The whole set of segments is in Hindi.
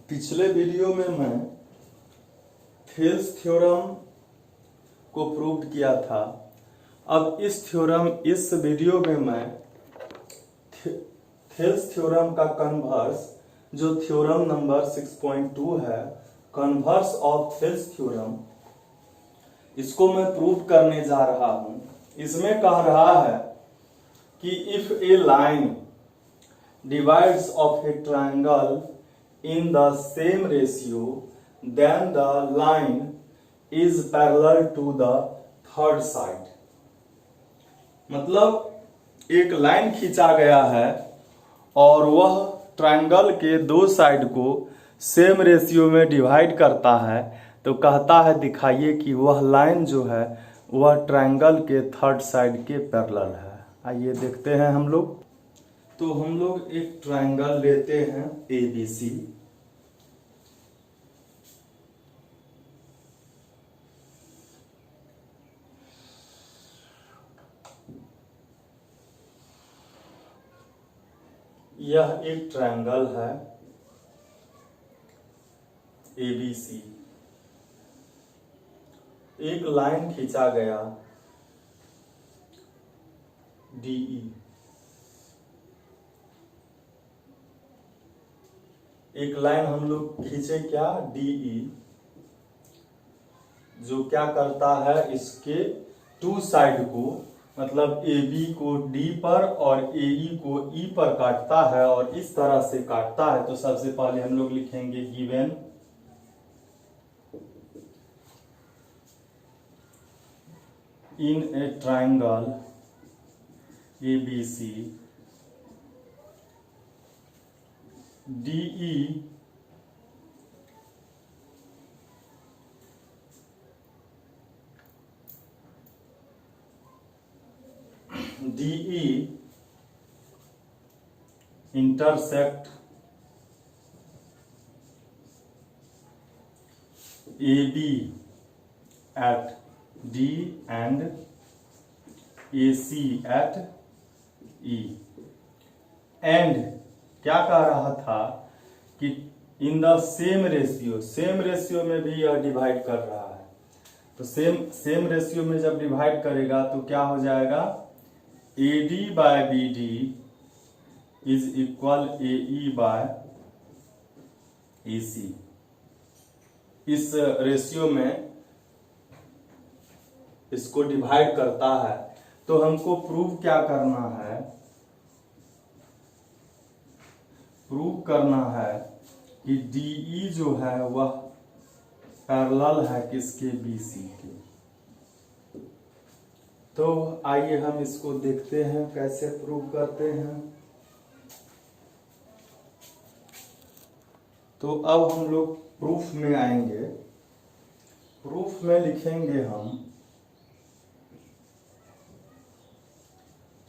पिछले वीडियो में मैं थेल्स थ्योरम को प्रूव किया था। अब इस वीडियो में मैं थेल्स थ्योरम का कन्वर्स जो थ्योरम नंबर 6.2 है, कन्वर्स ऑफ थेल्स थ्योरम, इसको मैं प्रूव करने जा रहा हूं। इसमें कह रहा है कि if A line divides of a triangle in the same ratio, then the line is parallel to the third side। मतलब एक लाइन खींचा गया है और वह ट्रायंगल के दो साइड को सेम रेशियो में डिवाइड करता है, तो कहता है दिखाइए कि वह लाइन जो है वह ट्रायंगल के थर्ड साइड के पैरेलल है। आइए देखते हैं हम लोग। तो हम लोग एक ट्रायंगल लेते हैं ABC। यह एक ट्रायंगल है ABC। एक लाइन खींचा गया DE। एक लाइन हम लोग खींचे क्या DE, जो क्या करता है इसके टू साइड को, मतलब AB को D पर और AE को E पर काटता है और इस तरह से काटता है। तो सबसे पहले हम लोग लिखेंगे given in a triangle ABC DE intersect AB at D and AC at E। And क्या कह रहा था कि इन द सेम रेशियो में भी यह डिवाइड कर रहा है। तो सेम रेशियो में जब डिवाइड करेगा तो क्या हो जाएगा, AD by BD is equal AE by AC। इस रेशियो में इसको डिवाइड करता है। तो हमको प्रूव क्या करना है, प्रूव करना है कि DE जो है वह पैरेलल है किसके, BC के। तो आइए हम इसको देखते हैं कैसे प्रूव करते हैं। तो अब हम लोग प्रूफ में आएंगे। प्रूफ में लिखेंगे हम,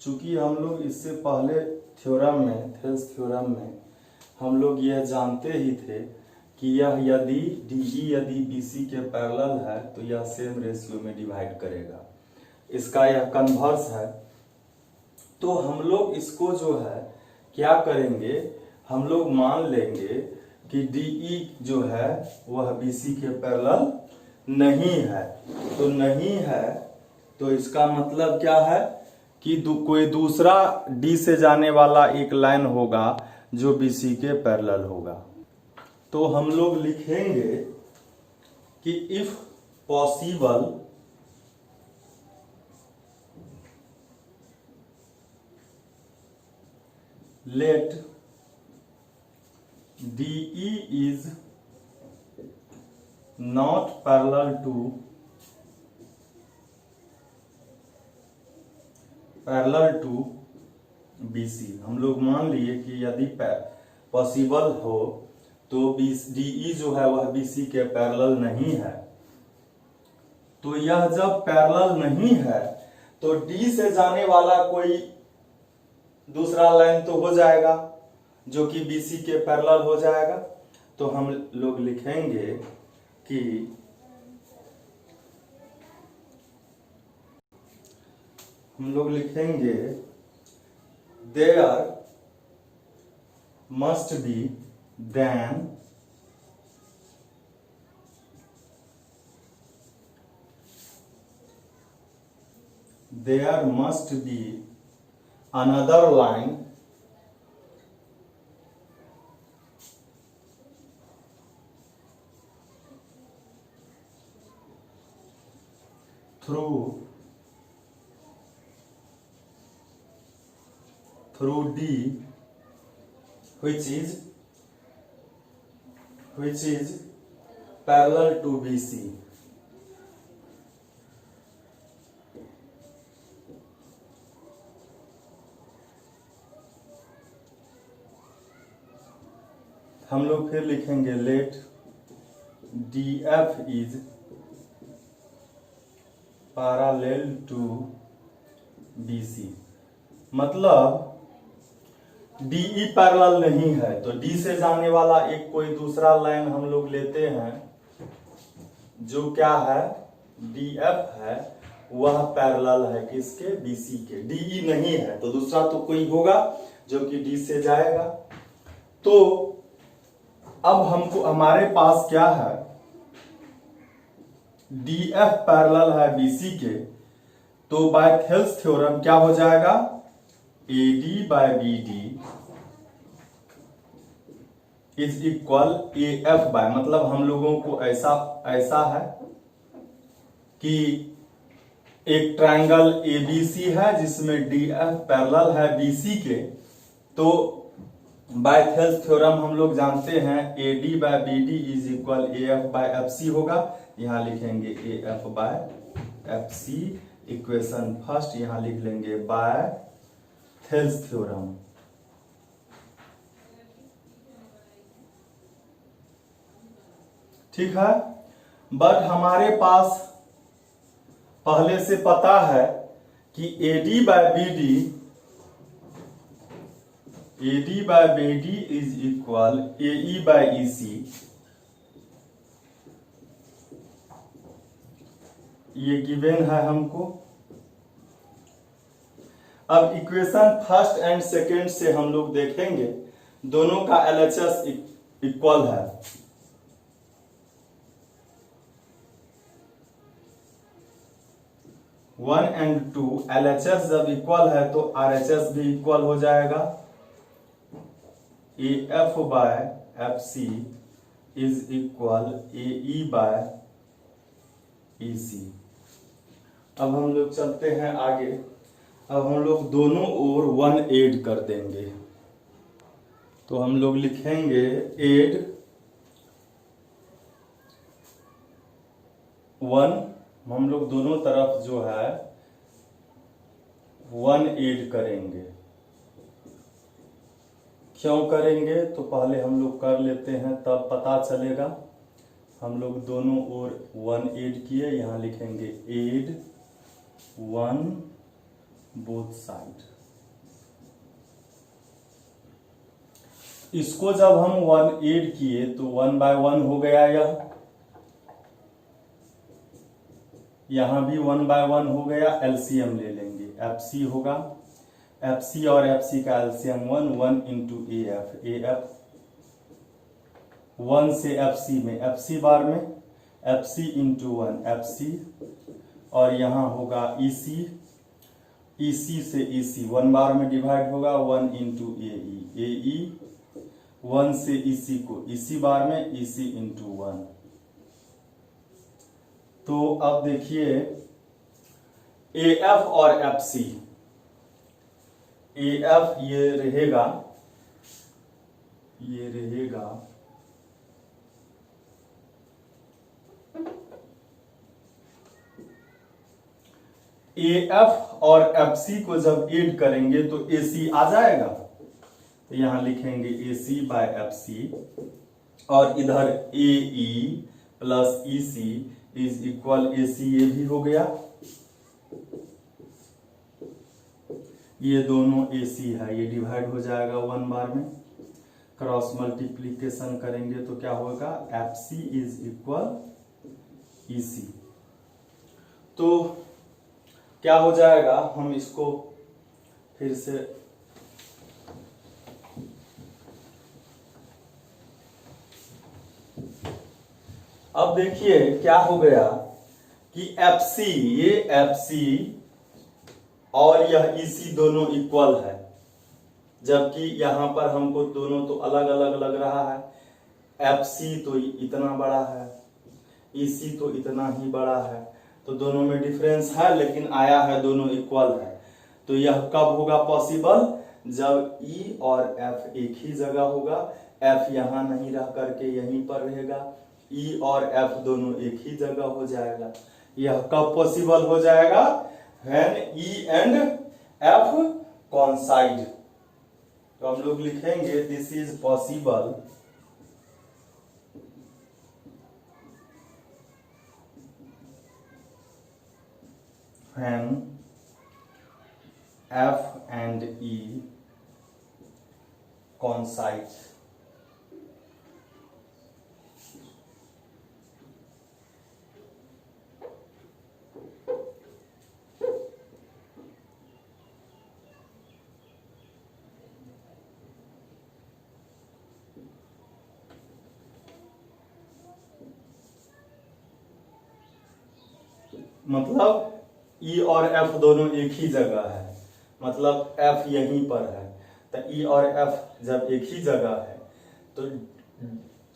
चूंकि हम लोग इससे पहले थ्योरम में, थेल्स थ्योरम में हम लोग यह जानते ही थे कि यह यदि DE यदि BC के पैरेलल है तो यह सेम रेशियो में डिवाइड करेगा। इसका यह कन्वर्स है। तो हम लोग इसको जो है क्या करेंगे, हम लोग मान लेंगे कि DE जो है वह BC के पैरेलल नहीं है। तो नहीं है तो इसका मतलब क्या है कि कोई दूसरा D से जाने वाला एक लाइन होगा जो BC के पैरेलल होगा। तो हम लोग लिखेंगे कि if possible let DE is not parallel to BC। हम लोग मान लिए कि यदि पॉसिबल हो तो DE जो है वह BC के पैरेलल नहीं है। तो यह जब पैरेलल नहीं है तो D से जाने वाला कोई दूसरा लाइन तो हो जाएगा जो कि BC के पैरेलल हो जाएगा। तो हम लोग लिखेंगे कि there must be then there must be another line through D which is parallel to BC. हम लोग फिर लिखेंगे let DF is parallel to BC। मतलब DE पैरेलल नहीं है तो D से जाने वाला एक कोई दूसरा लाइन हम लोग लेते हैं जो क्या है DF है, वह पैरेलल है किसके, BC के। DE नहीं है तो दूसरा तो कोई होगा जो कि D से जाएगा। तो अब हमको हमारे पास क्या है, DF पैरेलल है BC के, तो बाय थेल्स थ्योरम क्या हो जाएगा, AD by BD is equal AF by, मतलब हम लोगों को ऐसा है कि एक ट्रायंगल ABC है जिसमें DF पैरेलल है BC के, तो बाय थेल्स थ्योरम हम लोग जानते हैं AD by BD is equal AF by FC होगा। यहां लिखेंगे AF by FC, equation first यहां लिख लेंगे बाय थेल्स थ्योरम। ठीक है, बट हमारे पास पहले से पता है कि AD by BD is equal AE by EC। ये गिवन है हमको। अब इक्वेशन फर्स्ट एंड सेकेंड से हम लोग देखेंगे दोनों का LHS इक्वल है। वन एंड टू LHS जब इक्वल है तो RHS भी इक्वल हो जाएगा। AF by FC is equal AE by EC। अब हम लोग चलते हैं आगे। अब हम लोग दोनों ओर 1 ऐड कर देंगे, तो हम लोग लिखेंगे ऐड 1, हम लोग दोनों तरफ जो है 1 ऐड करेंगे। क्यों करेंगे, तो पहले हम लोग कर लेते हैं तब पता चलेगा। हम लोग दोनों ओर 1 ऐड किए, यहां लिखेंगे ऐड 1 बोथ साइड। इसको जब हम 1 ऐड किए तो 1 बाय 1 हो गया, यहां भी 1 बाय 1 हो गया। एलसीएम ले लेंगे, FC होगा, FC और FC का एलसीएम 1 इंटू AF 1 से FC में, FC बार में FC इंटू 1 FC, और यहां होगा EC से EC 1 बार में डिवाइड होगा 1 इंटू AE 1 से EC को EC बार में EC इंटू 1। तो अब देखिए AF और FC, AF ये रहेगा AF और FC को जब ऐड करेंगे तो AC आ जाएगा, तो यहां लिखेंगे AC बाय FC, और इधर AE plus EC is equal AC, ये भी हो गया। ये दोनों AC है, ये डिवाइड हो जाएगा 1 बार में। क्रॉस मल्टीप्लीकेशन करेंगे तो क्या होगा, FC इज इक्वल EC। तो क्या हो जाएगा, हम इसको फिर से अब देखिए क्या हो गया कि FC, ये FC और यह EC दोनों इक्वल है, जबकि यहाँ पर हमको दोनों तो अलग अलग लग रहा है। FC तो इतना बड़ा है, EC तो इतना ही बड़ा है, तो दोनों में डिफरेंस है, लेकिन आया है दोनों इक्वल है। तो यह कब होगा पॉसिबल? जब E और F एक ही जगह होगा, F यहाँ नहीं रह करके यहीं पर रहेगा, E और F दोनों एक ही जगह हो जाएगा। यह कब पॉसिबल हो जाएगा? When E and F coincide। तो हम लोग लिखेंगे this is possible when F and E coincide। मतलब E और F दोनों एक ही जगह है, मतलब F यहीं पर है। तो E और F जब एक ही जगह है, तो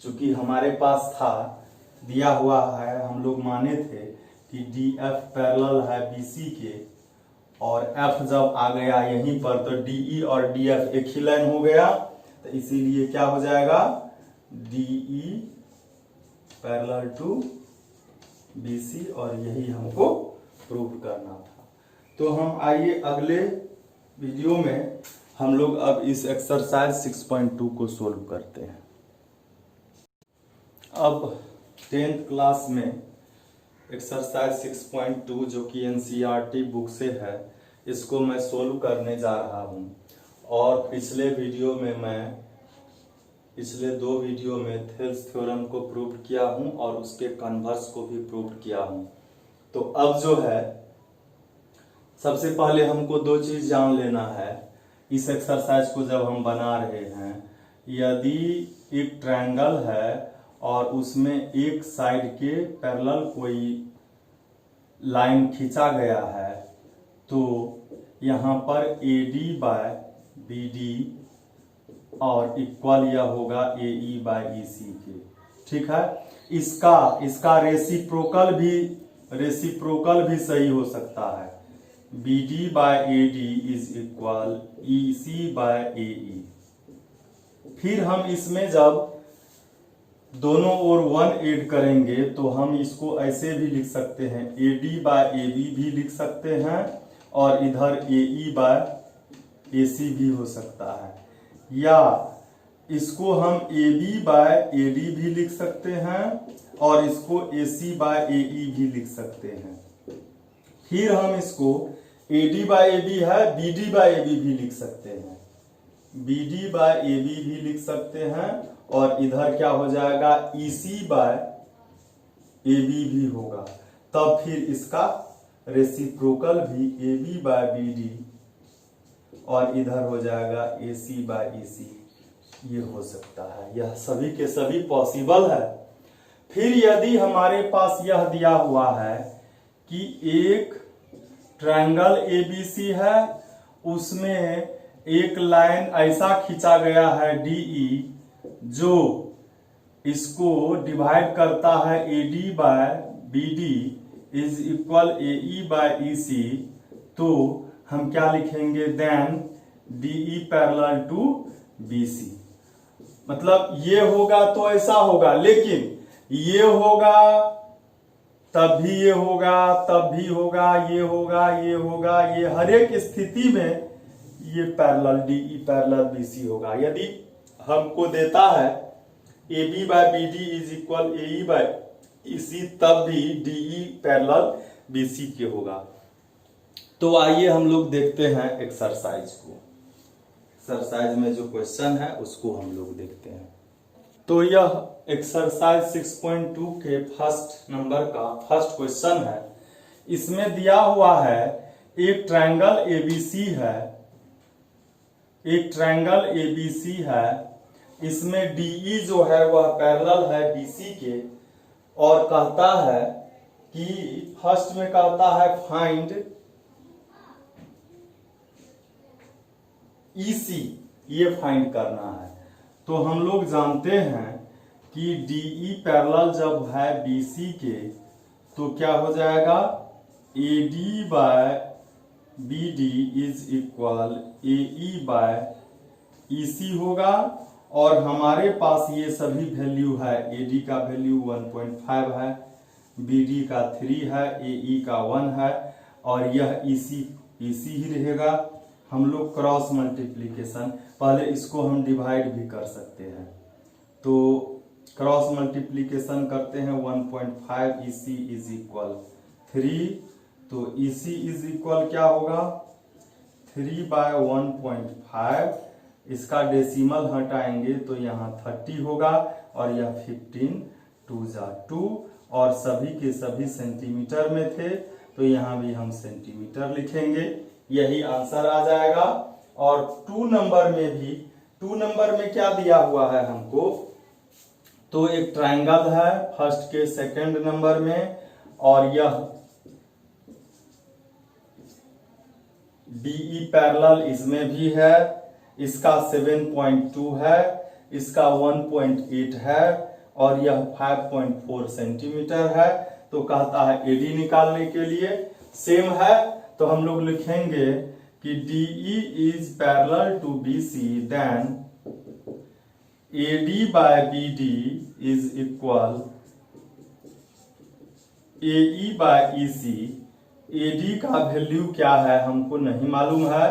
चूंकि हमारे पास था दिया हुआ है, हम लोग माने थे कि DF पैरेलल है BC के, और F जब आ गया यहीं पर तो DE और DF एक ही लाइन हो गया, तो इसीलिए क्या हो जाएगा? DE पैरेलल टू BC, और यही हमको प्रूव करना था। तो हम आइए अगले वीडियो में हम लोग अब इस एक्सरसाइज 6.2 को सोल्व करते हैं। अब 10th क्लास में एक्सरसाइज 6.2 जो कि NCERT बुक से है, इसको मैं सोल्व करने जा रहा हूं। और पिछले दो वीडियो में थेल्स थ्योरम को प्रूव किया हूं और उसके कन्वर्स को भी प्रूव किया हूं। तो अब जो है, सबसे पहले हमको दो चीज जान लेना है इस एक्सरसाइज को जब हम बना रहे हैं। यदि एक ट्रायंगल है और उसमें एक साइड के पैरेलल कोई लाइन खींचा गया है, तो यहाँ पर AD बाय BD और इक्वल यह होगा AE बाय EC के। ठीक है, इसका रेसिप्रोकल भी सही हो सकता है। BD by AD is equal EC by AE। फिर हम इसमें जब दोनों ओर 1 ऐड करेंगे तो हम इसको ऐसे भी लिख सकते हैं, AD बाय AB भी लिख सकते हैं, और इधर AE बाय AC भी हो सकता है, या इसको हम AB बाय AD भी लिख सकते हैं और इसको AC बाय AE भी लिख सकते हैं। फिर हम इसको AD बाय AB है, BD बाय AB भी लिख सकते हैं, BD बाय AB भी लिख सकते हैं, और इधर क्या हो जाएगा? EC बाय AB भी होगा। तब फिर इसका रेसिप्रोकल भी AB बाय BD, और इधर हो जाएगा AC बाय EC, ये हो सकता है। यह सभी के सभी पॉसिबल है। फिर यदि हमारे पास यह दिया हुआ है कि एक ट्रायंगल ABC है, उसमें एक लाइन ऐसा खींचा गया है DE, जो इसको डिवाइड करता है AD by BD is equal AE by EC, तो हम क्या लिखेंगे? Then DE parallel to BC। मतलब ये होगा तो ऐसा होगा, लेकिन ये होगा तब भी ये होगा, तब भी होगा, ये होगा, ये होगा, ये हर एक स्थिति में ये पैरेलल DE पैरेलल BC होगा। यदि हमको देता है AB by BD is equal AE by EC, तब भी DE पैरेलल BC के होगा। तो आइए हम लोग देखते हैं एक्सरसाइज को। एक्सरसाइज में जो क्वेश्चन है उसको हम लोग देखते हैं। तो यह एक्सरसाइज 6.2 के फर्स्ट नंबर का फर्स्ट क्वेश्चन है। इसमें दिया हुआ है एक ट्रायंगल ABC है, एक ट्रायंगल ABC है, इसमें DE जो है वह पैरेलल है BC के, और कहता है कि फर्स्ट में कहता है फाइंड ईसी ये फाइंड करना है। तो हम लोग जानते हैं कि डीई पैरेलल जब है बीसी के तो क्या हो जाएगा, AD by BD is equal AE by EC होगा। और हमारे पास ये सभी वैल्यू है, एडी का वैल्यू 1.5 है, बीडी का 3 है, एई का 1 है और यह ईसी ही रहेगा। हम लोग क्रॉस मल्टीप्लीकेशन, पहले इसको हम डिवाइड भी कर सकते हैं, तो क्रॉस मल्टीप्लीकेशन करते हैं 1.5 ईसी इज इक्वल 3, तो ईसी इज इक्वल क्या होगा 3 बाय 1.5, इसका डेसिमल हटाएंगे तो यहाँ 30 होगा और यह 15 2 जा 2 और सभी के सभी सेंटीमीटर में थे तो यहाँ भी हम सेंटीमीटर लिखेंगे, यही आंसर आ जाएगा। और 2 नंबर में भी, 2 नंबर में क्या दिया हुआ है हमको, तो एक ट्रायंगल है फर्स्ट के सेकंड नंबर में और यह डीई पैरेलल इसमें भी है, इसका 7.2 है, इसका 1.8 है और यह 5.4 सेंटीमीटर है। तो कहता है एडी निकालने के लिए सेम है, तो हम लोग लिखेंगे कि DE is parallel to BC then AD by BD is equal AE by EC. AD का वैल्यू क्या है हमको नहीं मालूम है,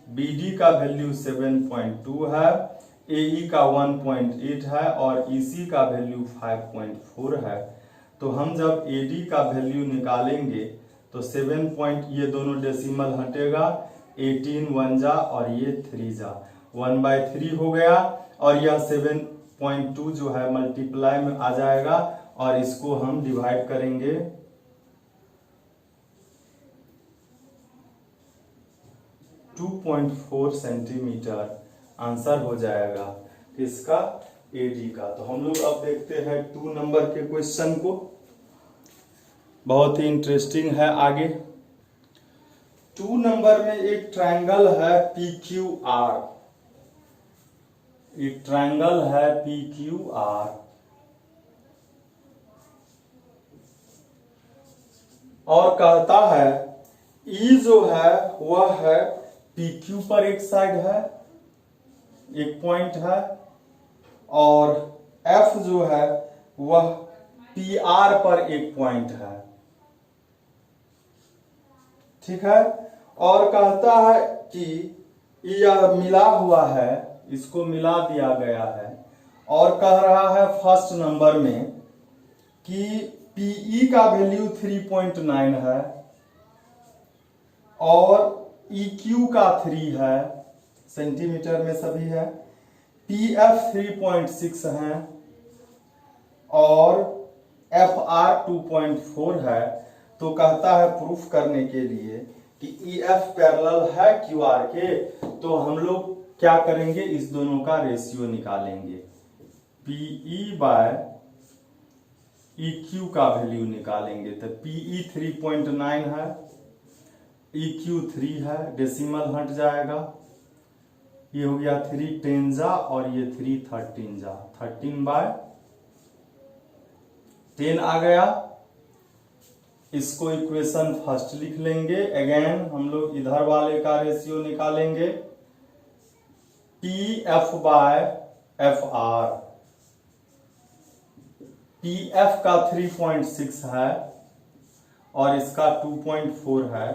बीडी का वैल्यू 7.2 है, एई का 1.8 है और ईसी का वैल्यू 5.4 है। तो हम जब एडी का वैल्यू निकालेंगे तो 7 पॉइंट, ये दोनों डेसिमल हटेगा, 18 1 जा और ये 3 जा, 1/3 हो गया और यह 7.2 जो है मल्टीप्लाई में आ जाएगा और इसको हम डिवाइड करेंगे 2.4 सेंटीमीटर, आंसर हो जाएगा इसका एडी का। तो हम लोग अब देखते हैं 2 नंबर के क्वेश्चन को, बहुत ही इंटरेस्टिंग है आगे। 2 नंबर में एक ट्रायंगल है PQR, एक ट्रायंगल है PQR और कहता है E जो है वह है PQ पर एक साइड है, एक पॉइंट है और F जो है वह PR पर एक पॉइंट है, ठीक है। और कहता है कि यह मिला हुआ है, इसको मिला दिया गया है और कह रहा है फर्स्ट नंबर में कि PE का वैल्यू 3.9 है और EQ का 3 है, सेंटीमीटर में सभी है, PF 3.6 है और FR 2.4 है। तो कहता है प्रूफ करने के लिए कि EF पैरेलल है QR के, तो हम लोग क्या करेंगे, इस दोनों का रेशियो निकालेंगे, PE बाय EQ का वैल्यू निकालेंगे। तो PE 3.9 है, EQ 3 है, डेसिमल हट जाएगा, ये हो गया 3 10 जा और ये 3 13 जा, 13/10 आ गया। इसको इक्वेशन फर्स्ट लिख लेंगे। अगेन हम लोग इधर वाले का रेशियो निकालेंगे, PF बाय FR, PF का 3.6 है और इसका 2.4 है,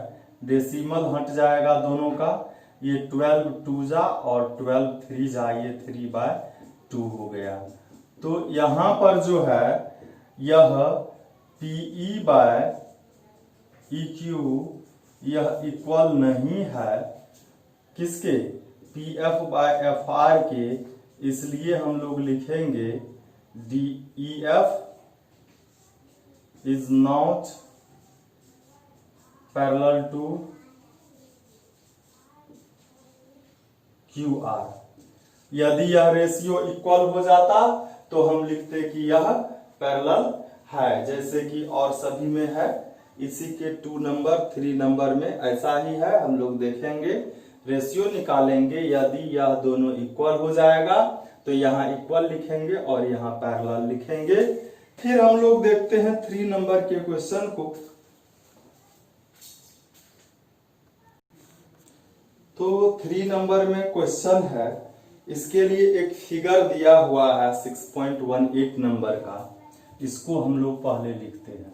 डेसिमल हट जाएगा दोनों का, ये 12 2 जा और 12 3 जा, ये 3/2 हो गया। तो यहां पर जो है यह PE बाय EQ यह इक्वल नहीं है किसके, PF बाय FR के, इसलिए हम लोग लिखेंगे DEF is not parallel to QR। यदि यह रेशियो इक्वल हो जाता तो हम लिखते कि यह पैरेलल है, जैसे कि और सभी में है। इसी के 2 नंबर 3 नंबर में ऐसा ही है, हम लोग देखेंगे रेशियो निकालेंगे, यदि यह दोनों इक्वल हो जाएगा तो यहाँ इक्वल लिखेंगे और यहाँ पैरेलल लिखेंगे। फिर हम लोग देखते हैं 3 नंबर के क्वेश्चन को। तो 3 नंबर में क्वेश्चन है, इसके लिए एक फिगर दिया हुआ है 6.18 नंबर का, इसको हम लोग पहले लिखते हैं।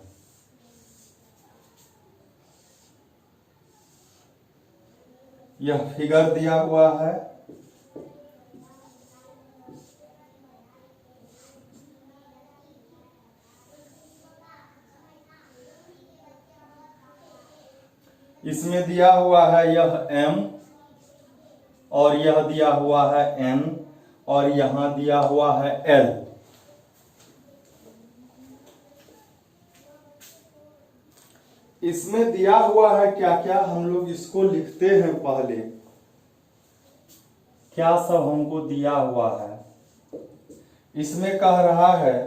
यह फिगर दिया हुआ है, इसमें दिया हुआ है यह m और यह दिया हुआ है n और यहां दिया हुआ है l। इसमें दिया हुआ है क्या क्या, हम लोग इसको लिखते हैं पहले। क्या सब हमको दिया हुआ है, इसमें कह रहा है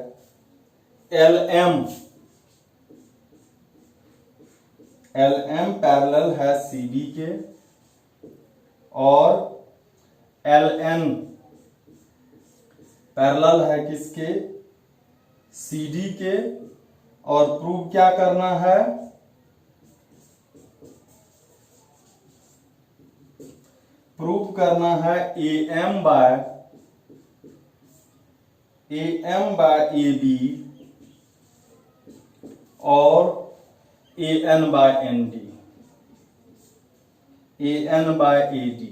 LM पैरेलल है CD के और LN पैरेलल है किसके, CD के। और प्रूव क्या करना है, प्रूव करना है AM बाय AB और AN बाय AD।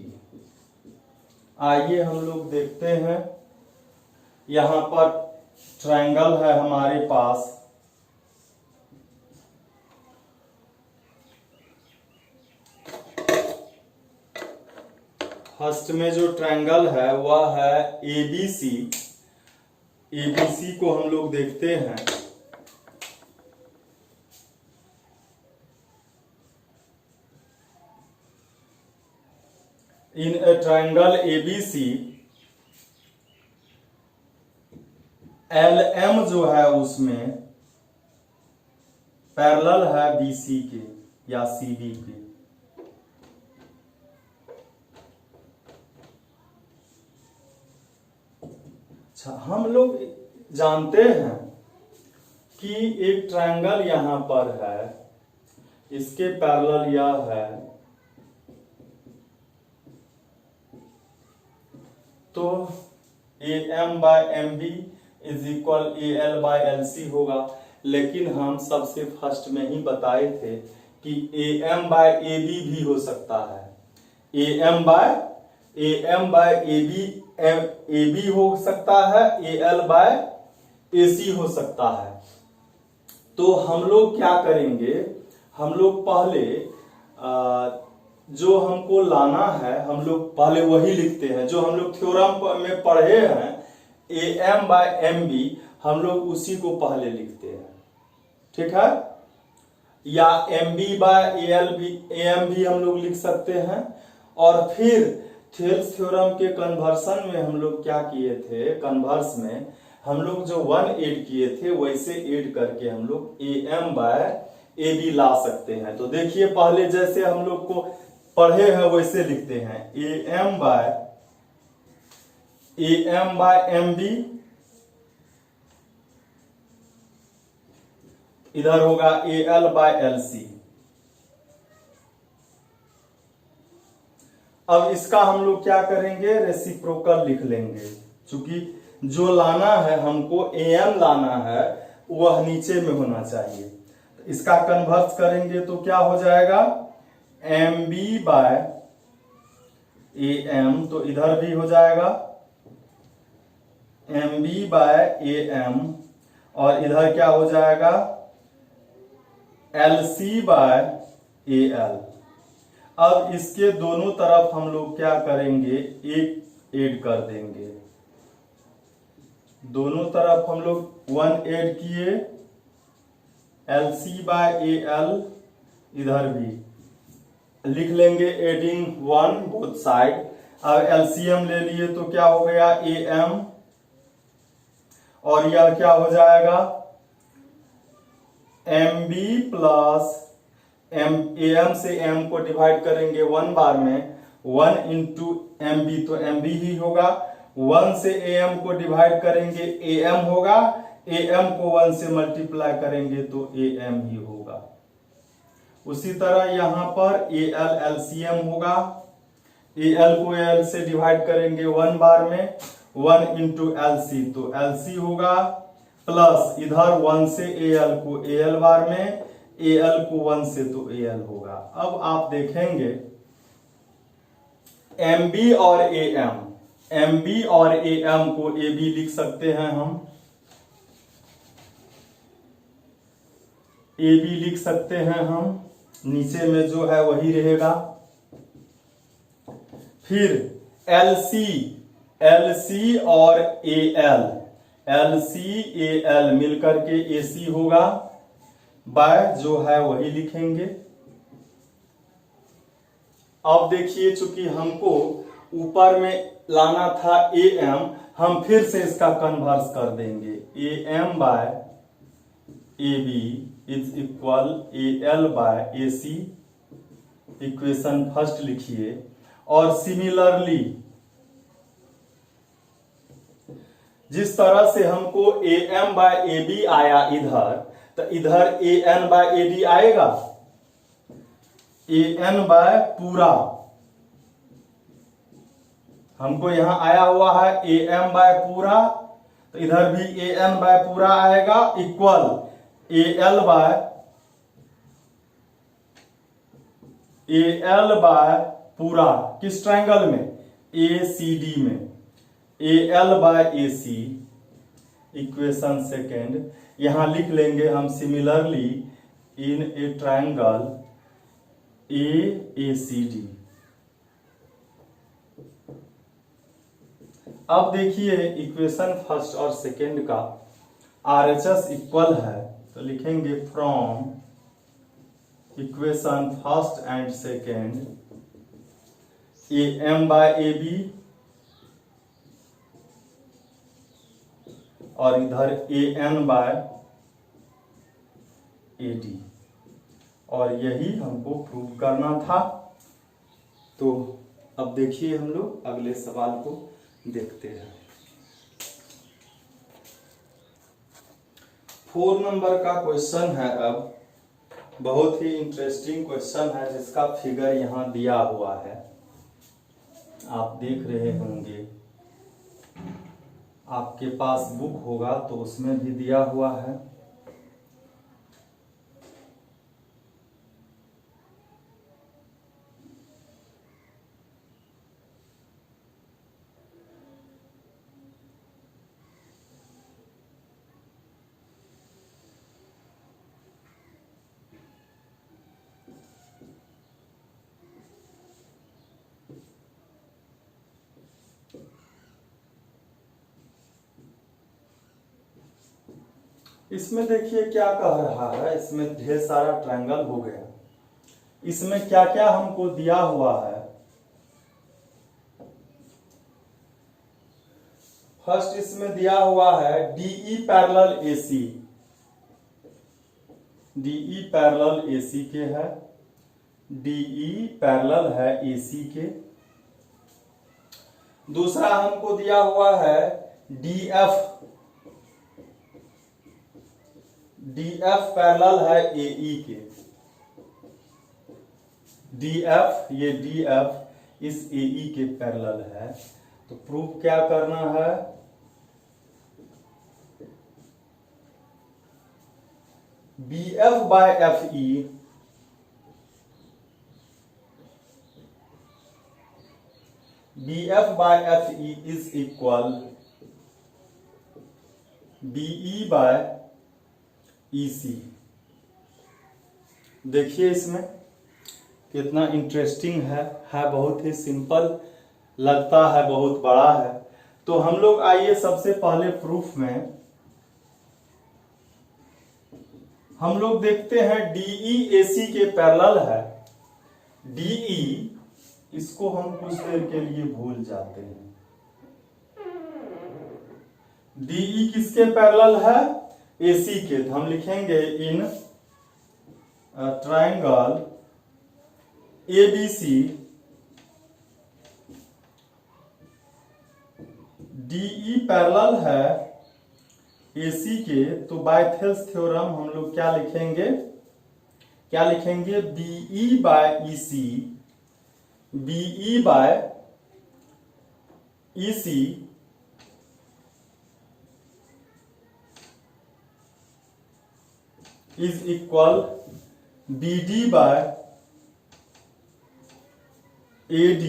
आइए हम लोग देखते हैं, यहां पर ट्रायंगल है हमारे पास। फर्स्ट में जो ट्रायंगल है वह है ABC। ABC को हम लोग देखते हैं। इन ए ट्रायंगल ABC, LM जो है उसमें पैरेलल है BC के या CD के। अच्छा, हम लोग जानते हैं कि एक ट्रायंगल यहां पर है, इसके पैरेलल यह है, तो AM by MB is equal AL by LC होगा। लेकिन हम सबसे फर्स्ट में ही बताए थे कि AM बाय AB भी हो सकता है। AM बाय AB हो सकता है, AL बाय AC हो सकता है। तो हम लोग क्या करेंगे, हम लोग पहले जो हमको लाना है हम लोग पहले वही लिखते हैं जो हम लोग थ्योरम में पढ़े हैं। AM बाय MB हम लोग उसी को पहले लिखते हैं, ठीक है। या MB बाय AM भी हम लोग लिख सकते हैं। और फिर थेल्स थ्योरम के कन्वर्सन में हम लोग क्या किए थे, कन्वर्स में हम लोग जो 1 ऐड किए थे वैसे ऐड करके हम लोग AM बाय AB ला सकते हैं। तो देखिए, पहले जैसे हम लोग को पढ़े हैं वैसे लिखते हैं। AM बाय MB, इधर होगा AL बाय LC। अब इसका हम लोग क्या करेंगे, रेसिप्रोकल लिख लेंगे। चूंकि जो लाना है हमको AM लाना है वह नीचे में होना चाहिए। इसका कन्वर्स करेंगे तो क्या हो जाएगा, MB बाय AM, तो इधर भी हो जाएगा MB बाय AM और इधर क्या हो जाएगा LC बाय AL। अब इसके दोनों तरफ हम लोग क्या करेंगे, एक ऐड कर देंगे। दोनों तरफ हम लोग 1 ऐड किए, LC बाय AL, इधर भी लिख लेंगे एडिंग 1 बोथ साइड। अब LCM ले लिए तो क्या हो गया AM और यह क्या हो जाएगा MB प्लस AM से M को डिवाइड करेंगे 1 बार में 1 इंटू एम बी, तो एम बी ही होगा। 1 से एम को डिवाइड करेंगे एम होगा, एम को 1 से मल्टीप्लाई करेंगे तो एम ही होगा। उसी तरह यहां पर एल एलसीएम होगा, एल को एल से डिवाइड करेंगे 1 बार में, 1 इंटू एलसी तो एलसी होगा, प्लस इधर 1 से एल को एल बार में, एल को 1 से तो एल होगा। अब आप देखेंगे एम बी और एम बी और एम को ए बी लिख सकते हैं हम, ए बी लिख सकते हैं हम, नीचे में जो है वही रहेगा। फिर एलसी और एल मिलकर के एसी होगा, बाय जो है वही लिखेंगे। अब देखिए चूंकि हमको ऊपर में लाना था एम, हम फिर से इसका कन्वर्स कर देंगे, M by A B is equal L by A C, equation first लिखिए। और सिमिलरली जिस तरह से हमको A M by A B आया इधर, तो इधर A N by A D आएगा, ए एन बाय पूरा हमको यहां आया हुआ है ए एम बाय पूरा, तो इधर भी ए एन बाय पूरा आएगा, इक्वल ए एल बाय पूरा किस ट्रायंगल में, ए सी डी में, A L by A C, equation second. यहां लिख लेंगे हम similarly in a triangle A C D. अब देखिए इक्वेशन फर्स्ट और सेकेंड का RHS इक्वल है, तो लिखेंगे from equation first and second A M by A B और इधर A N by A D, और यही हमको प्रूव करना था। तो अब देखिए हम लोग अगले सवाल को देखते हैं। 4 नंबर का क्वेश्चन है। अब बहुत ही इंटरेस्टिंग क्वेश्चन है जिसका फिगर यहां दिया हुआ है, आप देख रहे होंगे, आपके पास बुक होगा तो उसमें भी दिया हुआ है। इसमें देखिए क्या कह रहा है, इसमें ढेर सारा ट्रायंगल हो गया। इसमें क्या क्या हमको दिया हुआ है, फर्स्ट इसमें दिया हुआ है DE parallel AC, DE parallel AC के है, DE पैरेलल है AC के। दूसरा हमको दिया हुआ है DF पैरेलल है AE के, ये DF इस AE के पैरेलल है। तो प्रूफ क्या करना है, BF by FE is equal BE by EC। देखिए इसमें कितना इंटरेस्टिंग है बहुत ही सिंपल लगता है, बहुत बड़ा है। तो हम लोग आइए सबसे पहले प्रूफ में हम लोग देखते हैं DE AC के पैरेलल है। DE इसको हम कुछ देर के लिए भूल जाते हैं। DE किसके पैरेलल है, AC के। तो हम लिखेंगे in triangle ABC DE parallel है AC के, तो बाय थेल्स थ्योरम हम लोग क्या लिखेंगे, BE by EC, BE by EC is equal BD by AD,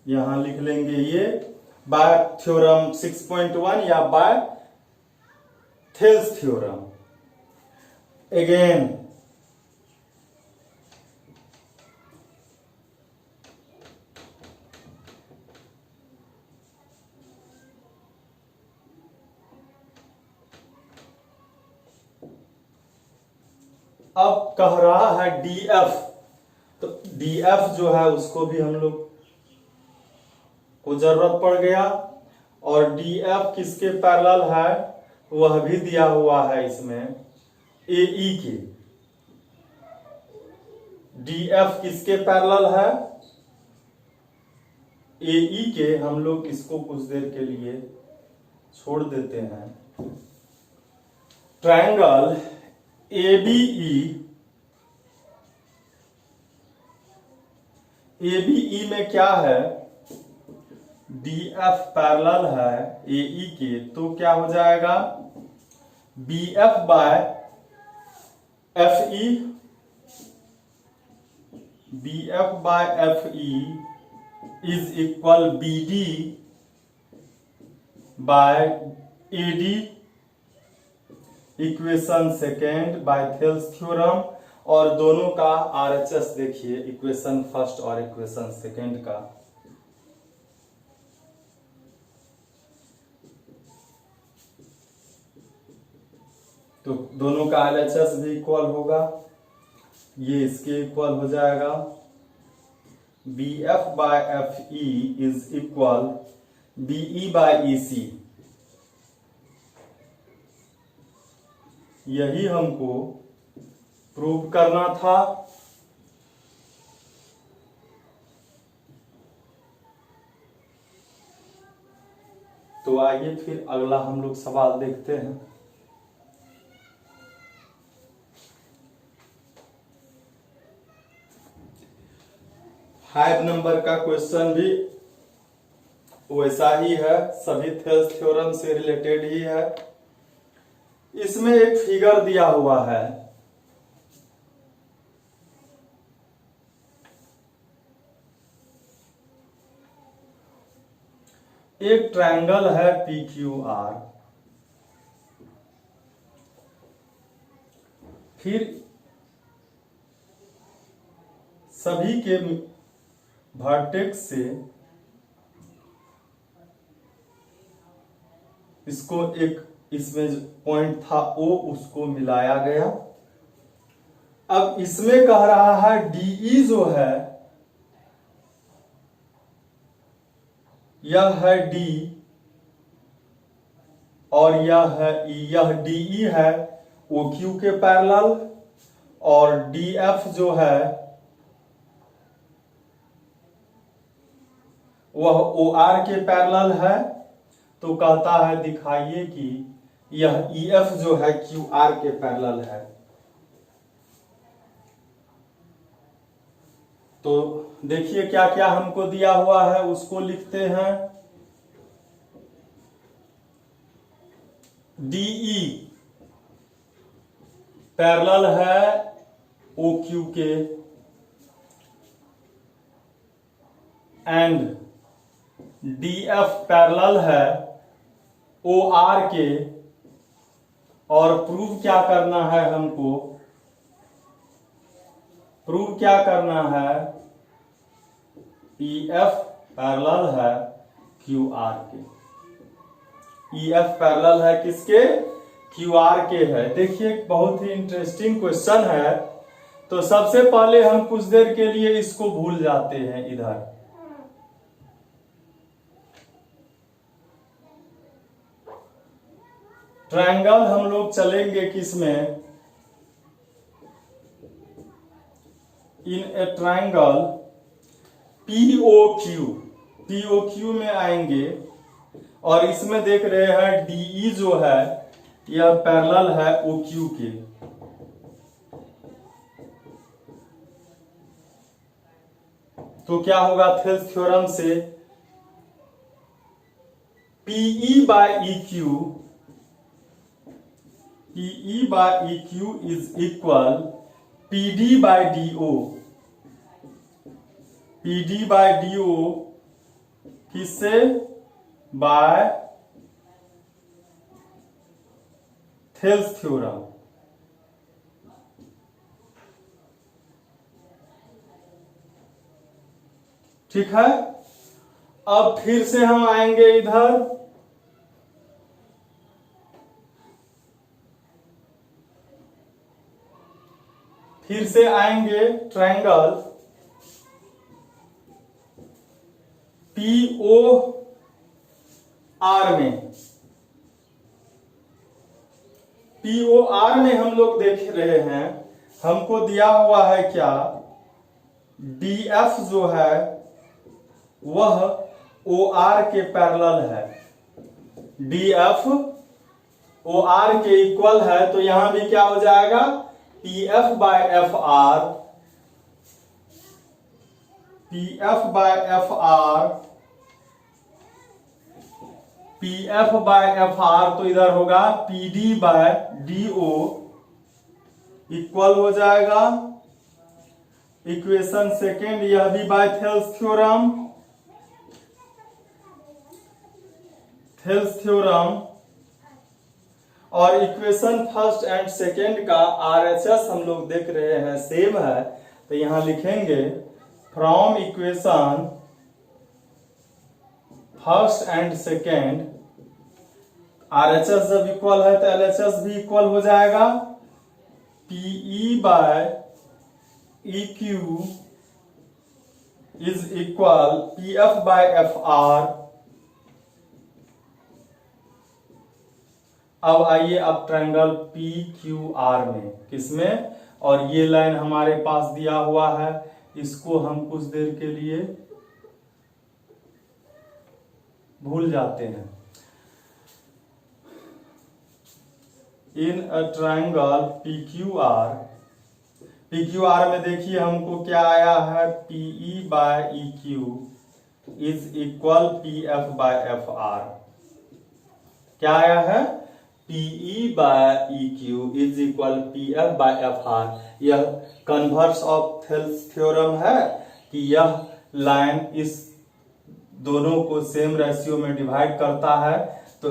यहां लिख लेंगे ये बाय थ्योरम 6.1 या बाय थेल्स थ्योरम। अगेन अब कह रहा है DF, तो DF जो है उसको भी हम लोग को जरूरत पड़ गया, और DF किसके पैरेलल है वह भी दिया हुआ है इसमें, AE के। DF किसके पैरेलल है, AE के। हम लोग इसको कुछ देर के लिए छोड़ देते हैं। ट्रायंगल ABE में क्या है, DF पैरेलल है AE के, तो क्या हो जाएगा BF by FE, BF by FE is equal BD by AD, equation second by Thales theorem. और दोनों का RHS देखिए, इक्वेशन फर्स्ट और इक्वेशन सेकेंड का। तो दोनों का RHS भी इक्वल होगा, ये इसके इक्वल हो जाएगा। BF by FE is equal BE by EC। यही हमको प्रूव करना था। तो आइए फिर अगला हम लोग सवाल देखते हैं। फाइव नंबर का क्वेश्चन भी वैसा ही है, सभी थेल्स थ्योरम से रिलेटेड ही है। इसमें एक फिगर दिया हुआ है, एक ट्रायंगल है PQR, फिर सभी के वर्टेक्स से इसको एक, इसमें जो पॉइंट था O उसको मिलाया गया। अब इसमें कह रहा है DE जो है, यह है D और यह है E, यह DE है OQ के पैरेलल, और DF जो है वह OR के पैरेलल है। तो कहता है दिखाइए कि यह EF जो है QR के पैरेलल है। तो देखिए क्या क्या हमको दिया हुआ है, उसको लिखते हैं। DE पैरेलल है OQ के, एंड DF पैरेलल है OR के, और प्रूव क्या करना है हमको, प्रूव क्या करना है, EF पैरेलल है QR के। EF पैरेलल है किसके, QR के है। देखिए बहुत ही इंटरेस्टिंग क्वेश्चन है। तो सबसे पहले हम कुछ देर के लिए इसको भूल जाते हैं इधर। ट्रायंगल हम लोग चलेंगे किसमें, इन ए ट्रायंगल POQ, POQ में आएंगे और इसमें देख रहे हैं DE जो है यह पैरेलल है OQ के। तो क्या होगा थेल्स थ्योरम से PE by EQ is equal PD by DO। PD by DO किससे? By Thales theorem. ठीक है। अब फिर से हम आएंगे इधर, फिर से आएंगे ट्रायंगल POR में। POR में हम लोग देख रहे हैं, हमको दिया हुआ है क्या, DF जो है वह OR के पैरेलल है। DF OR के इक्वल है, तो यहां भी क्या हो जाएगा, PF by FR, PF by FR, PF by FR, तो इधर होगा PD बाय DO इक्वल हो जाएगा। इक्वेशन सेकेंड यह भी बाय थेल्स थ्योरम। और इक्वेशन फर्स्ट एंड सेकेंड का RHS हम लोग देख रहे हैं सेम है, तो यहां लिखेंगे from equation first and second, RHS जब इक्वल है तो LHS भी इक्वल हो जाएगा। PE by EQ is equal PF by FR। अब आइए अब ट्रायंगल PQR में, किसमें, और ये लाइन हमारे पास दिया हुआ है, इसको हम कुछ देर के लिए भूल जाते हैं। इन अ ट्रायंगल PQR में देखिए हमको क्या आया है, PE by EQ is equal PF by FR। क्या आया है, PE by EQ is equal PF by FR। यह कन्वर्स ऑफ थेल्स थ्योरम है कि यह लाइन इस दोनों को सेम रेशियो में डिवाइड करता है, तो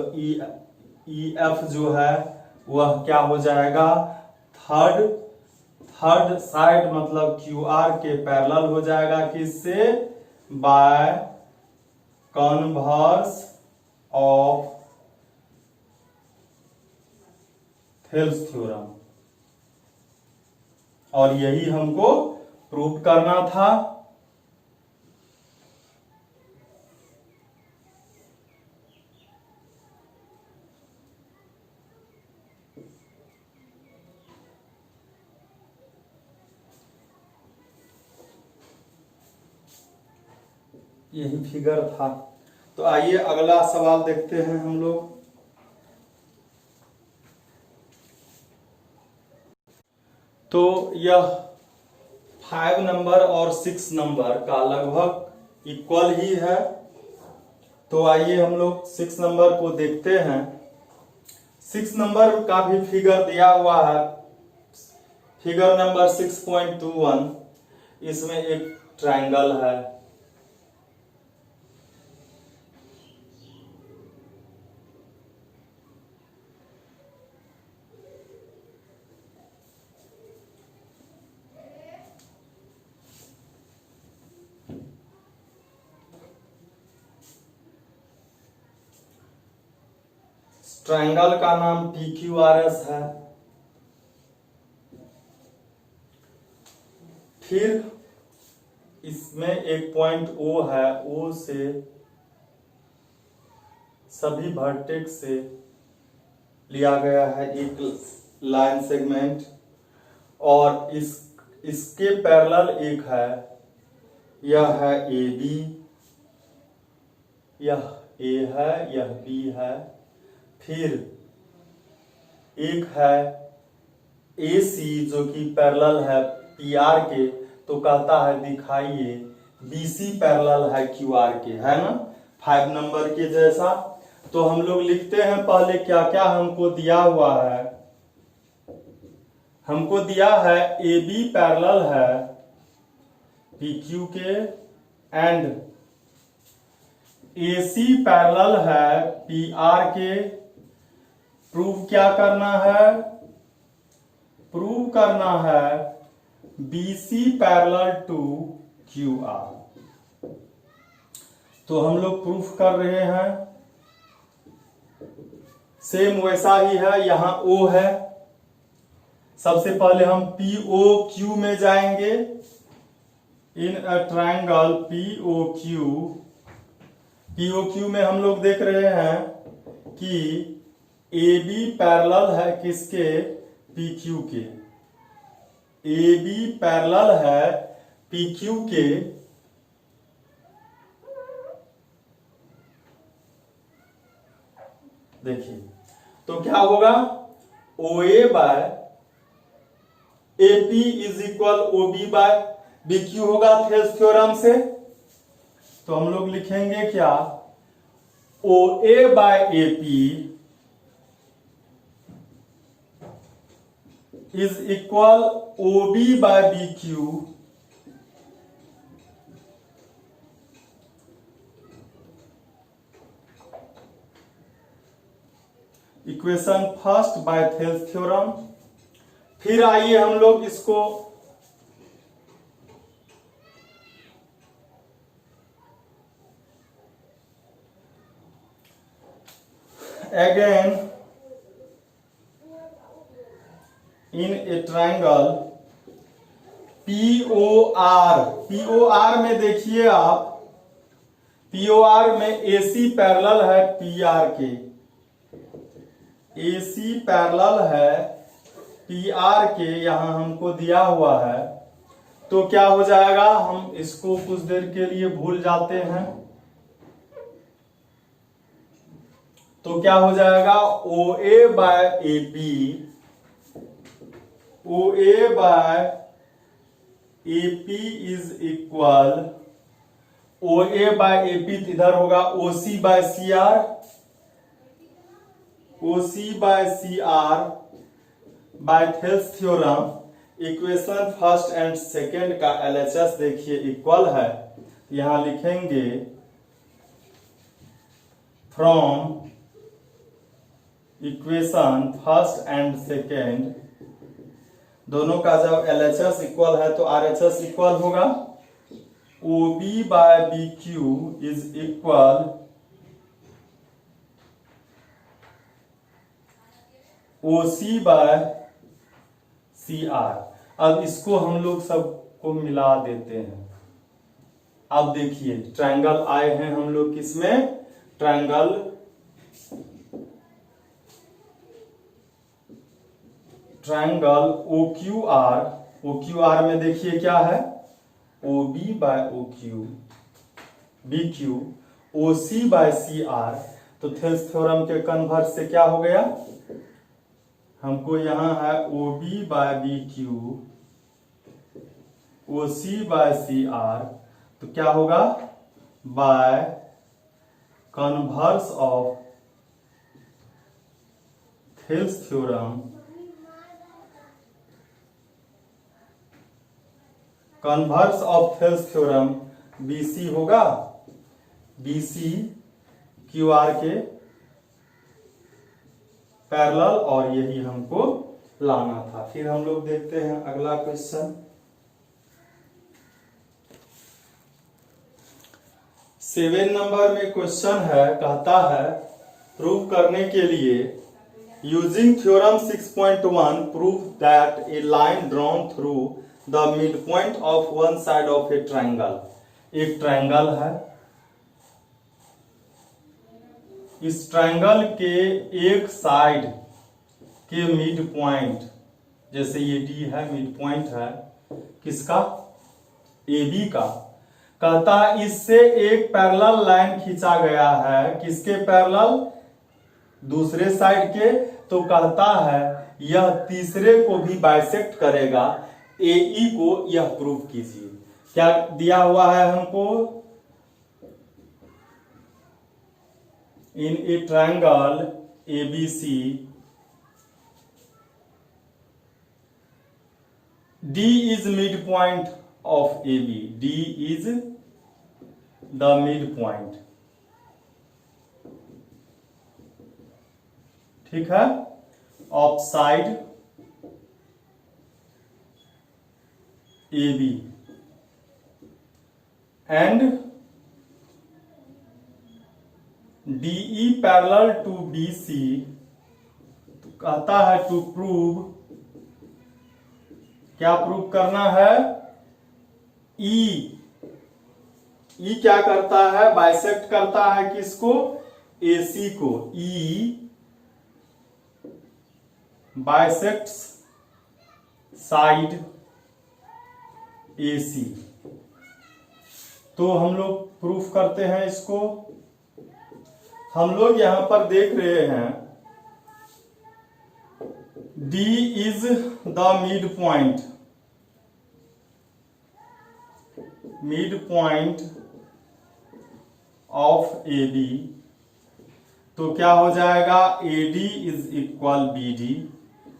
EF जो है वह क्या हो जाएगा, थर्ड साइड मतलब QR के पैरेलल हो जाएगा, किससे, bye converse of Thales theorem. और यही हमको प्रूव करना था। यही फिगर था। तो आइए अगला सवाल देखते हैं हम लोग। तो यह 5 नंबर और 6 नंबर का लगभग इक्वल ही है। तो आइए हम लोग 6 नंबर को देखते हैं। 6 नंबर का भी फिगर दिया हुआ है, फिगर नंबर 6.21। इसमें एक ट्रायंगल है, ट्रायंगल का नाम PQRS है। फिर इसमें एक पॉइंट O है, O से सभी वर्टेक्स से लिया गया है एक लाइन सेगमेंट, और इसके पैरेलल एक है, यह है AB। यह ए है, यह बी है, फिर एक है ए सी जो कि पैरेलल है पी आर के, तो कहता है दिखाइए बी सी पैरेलल है क्यू आर के, है ना 5 नंबर के जैसा। तो हम लोग लिखते हैं पहले क्या क्या हमको दिया हुआ है। हमको दिया है ए बी पैरेलल है पी क्यू के एंड ए सी पैरेलल है पी आर के। प्रूव क्या करना है? प्रूव करना है B C parallel to Q R. तो हम लोग प्रूफ कर रहे हैं, सेम वैसा ही है। यहां O है, सबसे पहले हम पी ओ क्यू में जाएंगे। In a triangle P O Q में हम लोग देख रहे हैं कि ए बी पैरेलल है किसके? पी क्यू के। ए बी पैरेलल है पी क्यू के। देखिए तो क्या होगा? O A by A P is equal O B by B Q होगा थेल्स थ्योरम से। तो हम लोग लिखेंगे क्या? O A by A P is equal O B by B Q equation first by Thales theorem. फिर आइए हम लोग इसको अगेन इन ए ट्रायंगल पीओआर में देखिए आप, पीओआर में एसी पैरेलल है पीआर के। एसी पैरेलल है पीआर के, यहां हमको दिया हुआ है। तो क्या हो जाएगा? हम इसको कुछ देर के लिए भूल जाते हैं। तो क्या हो जाएगा? O A by A P, O A by A P is equal O A by A P इधर होगा O C by C R, O C by C R by Thales theorem. Equation first and second का एलएचएस देखिए इक्वल है। यहां लिखेंगे from equation first and second, दोनों का जब एलएचएस इक्वल है तो आरएचएस इक्वल होगा O B by B Q is equal O C by C R. अब इसको हम लोग सबको मिला देते हैं। अब देखिए ट्रायंगल आए हैं हम लोग किसमें? ट्रायंगल ओ क्यू आर में देखिए क्या है? O B by O Q, B Q, O C by C R. तो थेल्स थ्योरम के कन्वर्स से क्या हो गया? हमको यहां है O B by B Q, O C by C R. तो क्या होगा? By converse of Thales theorem, converse of Thales theorem BC होगा, बीसी क्यू आर के पैरेलल, और यही हमको लाना था। फिर हम लोग देखते हैं अगला क्वेश्चन। 7 नंबर में क्वेश्चन है, कहता है प्रूव करने के लिए using theorem 6.1 prove that A line drawn through the mid point of one side of A triangle. एक ट्रायंगल है, इस ट्रायंगल के एक साइड के मिड पॉइंट, जैसे ये डी है, मिड पॉइंट है किसका? ए बी का। कहता है इससे एक पैरेलल लाइन खींचा गया है, किसके पैरेलल? दूसरे साइड के। तो कहता है यह तीसरे को भी बाइसेक्ट करेगा, AE को यह प्रूव कीजिए। क्या दिया हुआ है हमको? In a triangle ABC D is midpoint of AB. D is the midpoint. ठीक है, of side AB and DE parallel to BC। कहता है टू प्रूव, क्या प्रूव करना है? E क्या करता है? बाइसेक्ट करता है किसको? AC को। E bisects side AC। तो हम लोग प्रूफ करते हैं इसको। हम लोग यहां पर देख रहे हैं D is the midpoint of AB। तो क्या हो जाएगा? AD is equal BD।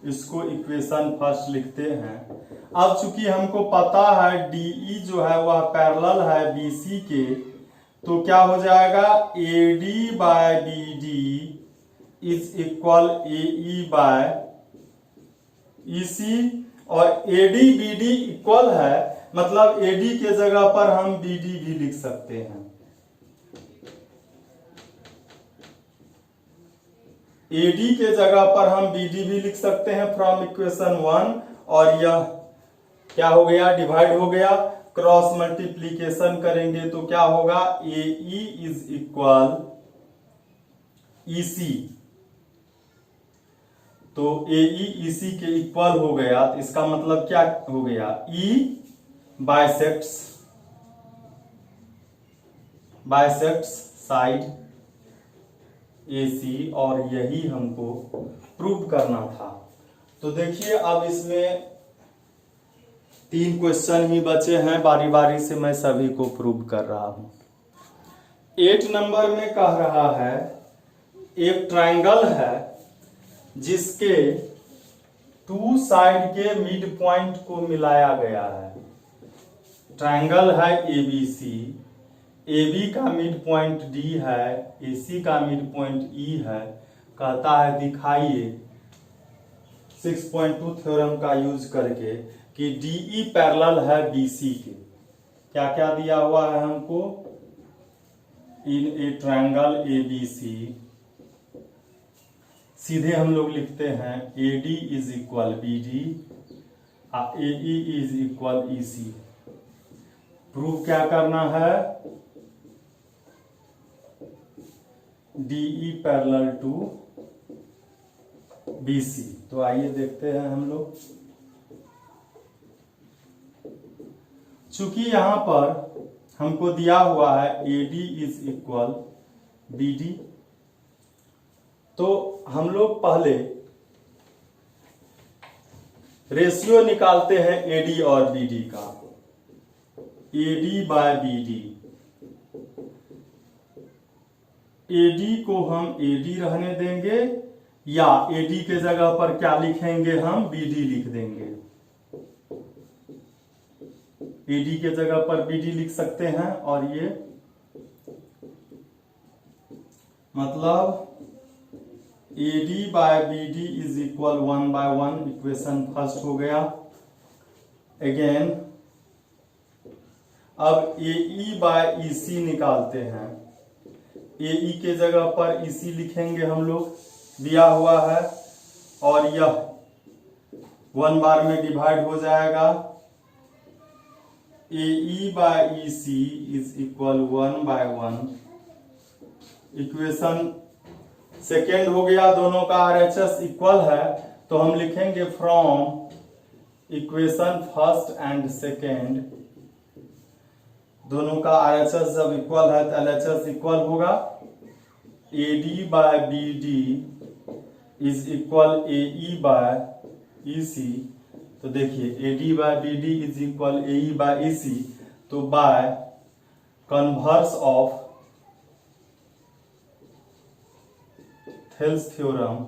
इसको इक्वेशन फर्स्ट लिखते हैं। अब चूंकि हमको पता है DE जो है वह पैरेलल है BC के, तो क्या हो जाएगा? AD by BD is equal AE by EC। और AD BD इक्वल है, मतलब AD के जगह पर हम BD भी लिख सकते हैं। AD के जगह पर हम BD भी लिख सकते हैं फ्रॉम इक्वेशन 1। और यह क्या हो गया? डिवाइड हो गया। क्रॉस मल्टीप्लीकेशन करेंगे तो क्या होगा? AE is equal EC। तो AE EC के इक्वल हो गया। तो इसका मतलब क्या हो गया? E bisects side AC। और यही हमको प्रूव करना था। तो देखिए अब इसमें 3 क्वेश्चन ही बचे हैं, बारी बारी से मैं सभी को प्रूव कर रहा हूं। 8 नंबर में कह रहा है एक ट्रायंगल है जिसके 2 साइड के मिड पॉइंट को मिलाया गया है। ट्रायंगल है ABC, AB का मिड पॉइंट D है, AC का मिड पॉइंट E है। कहता है दिखाइए 6.2 थ्योरम का यूज करके कि DE पैरेलल है BC के। क्या क्या दिया हुआ है हमको? इन ए ट्रायंगल ABC सीधे हम लोग लिखते हैं AD is equal BD, AE is equal EC। Proof क्या करना है? DE parallel to BC। तो आइए देखते हैं हम लोग। चूंकि यहां पर हमको दिया हुआ है AD इज इक्वल BD, तो हम लोग पहले रेशियो निकालते हैं AD और BD का। AD बाय BD, AD को हम AD रहने देंगे या AD के जगह पर क्या लिखेंगे? हम BD लिख देंगे। AD के जगह पर BD लिख सकते हैं। और ये मतलब AD by BD is equal 1/1। Equation first हो गया। अगेन अब AE बाय EC निकालते हैं। AE के जगह पर EC लिखेंगे हम लोग, दिया हुआ है। और यह 1 बार में डिवाइड हो जाएगा। AE by EC is equal 1/1। Equation second हो गया। दोनों का RHS इक्वल है, तो हम लिखेंगे from equation first and second दोनों का RHS जब इक्वल है तो LHS इक्वल होगा AD by BD is equal AE by EC। तो देखिए AD by BD is equal AE by EC, तो by converse of Thales theorem,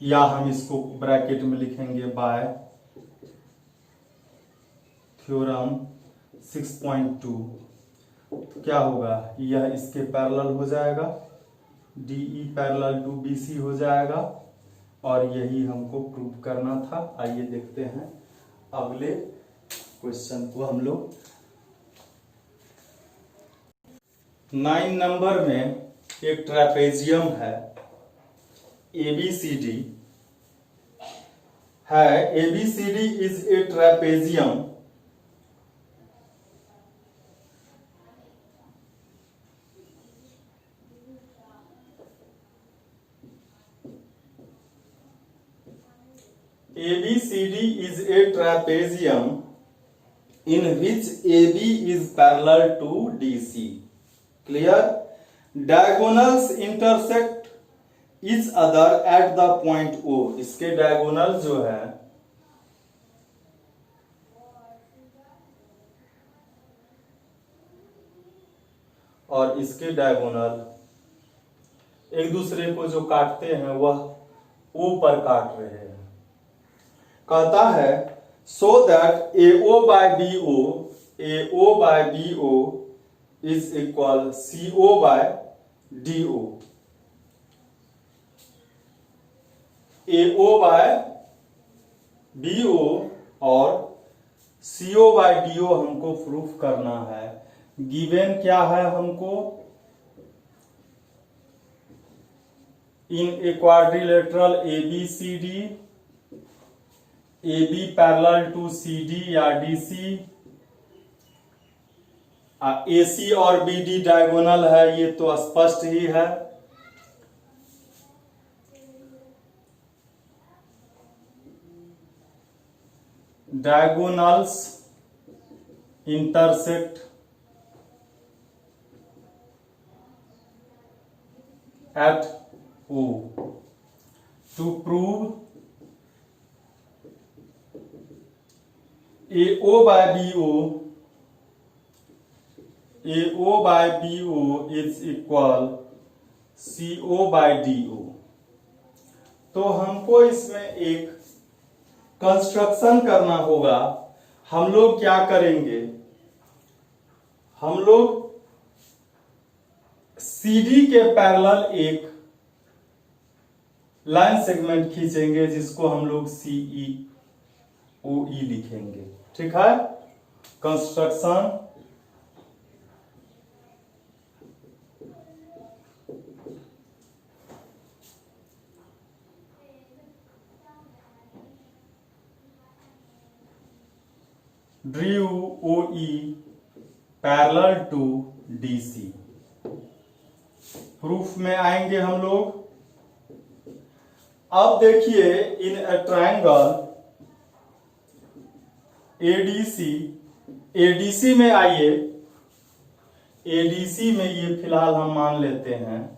या हम इसको ब्रैकेट में लिखेंगे बाय थ्योरम 6.2, तो क्या होगा, यह इसके पैरेलल हो जाएगा, DE पैरेलल टू BC हो जाएगा, और यही हमको प्रूव करना था। आइए देखते हैं अगले क्वेश्चन को हम लोग। 9 नंबर में एक ट्रेपेजियम है ABCD है, ABCD is a trapezium ABCD is a trapezium in which AB is parallel to DC. Clear? Diagonals intersect each other at the point O. इसके diagonal जो है और इसके diagonal एक दूसरे को जो काटते हैं वह O पर काट रहे हैं। कहता है so that AO by BO is equal CO by DO। AO by BO और CO बाय DO हमको प्रूफ करना है। गिवन क्या है हमको, in a quadrilateral ABCD AB parallel to CD या DC, AC और BD डायगोनल है, ये तो स्पष्ट ही है। Diagonals intersect at O to prove AO by BO is equal CO by DO। तो हमको इसमें एक कंस्ट्रक्शन करना होगा। हम लोग क्या करेंगे, हम लोग CD के पैरेलल एक लाइन सेगमेंट खींचेंगे जिसको हम लोग COE लिखेंगे। ठीक है, construction draw OE parallel to DC। Proof में आएंगे हम लोग। अब देखिए इन ए ट्रायंगल ADC में आइए, ADC में ये फिलहाल हम मान लेते हैं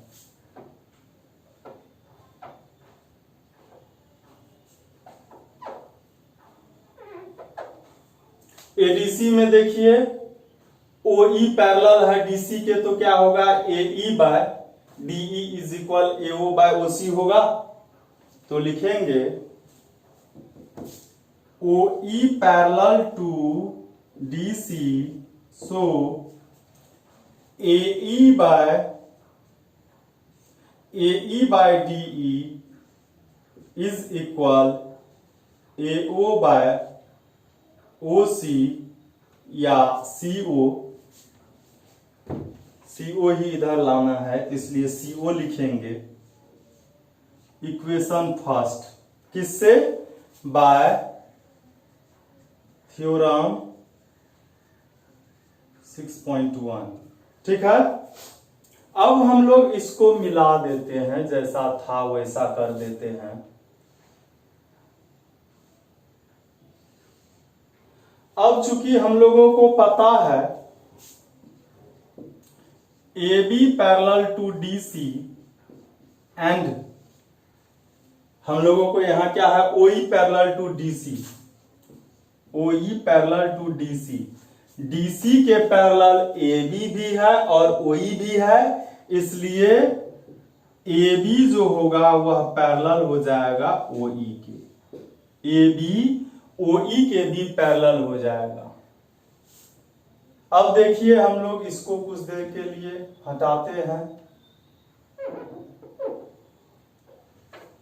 ADC में देखिए OE पैरेलल है DC के, तो क्या होगा AE by DE is equal AO by OC होगा। तो लिखेंगे OE parallel to DC, so AE by DE is equal AO by OC या CO ही इधर लाना है, इसलिए CO लिखेंगे। इक्वेशन फर्स्ट किससे, बाय थ्योरम 6.1। ठीक है, अब हम लोग इसको मिला देते हैं, जैसा था वैसा कर देते हैं। अब चूंकि हम लोगों को पता है AB parallel to DC and हम लोगों को यहां क्या है OE parallel to DC, OE parallel to DC, DC के पैरेलल AB भी है और OE भी है, इसलिए AB जो होगा वह पैरेलल हो जाएगा OE के, AB OE के भी पैरेलल हो जाएगा। अब देखिए हम लोग इसको कुछ देर के लिए हटाते हैं,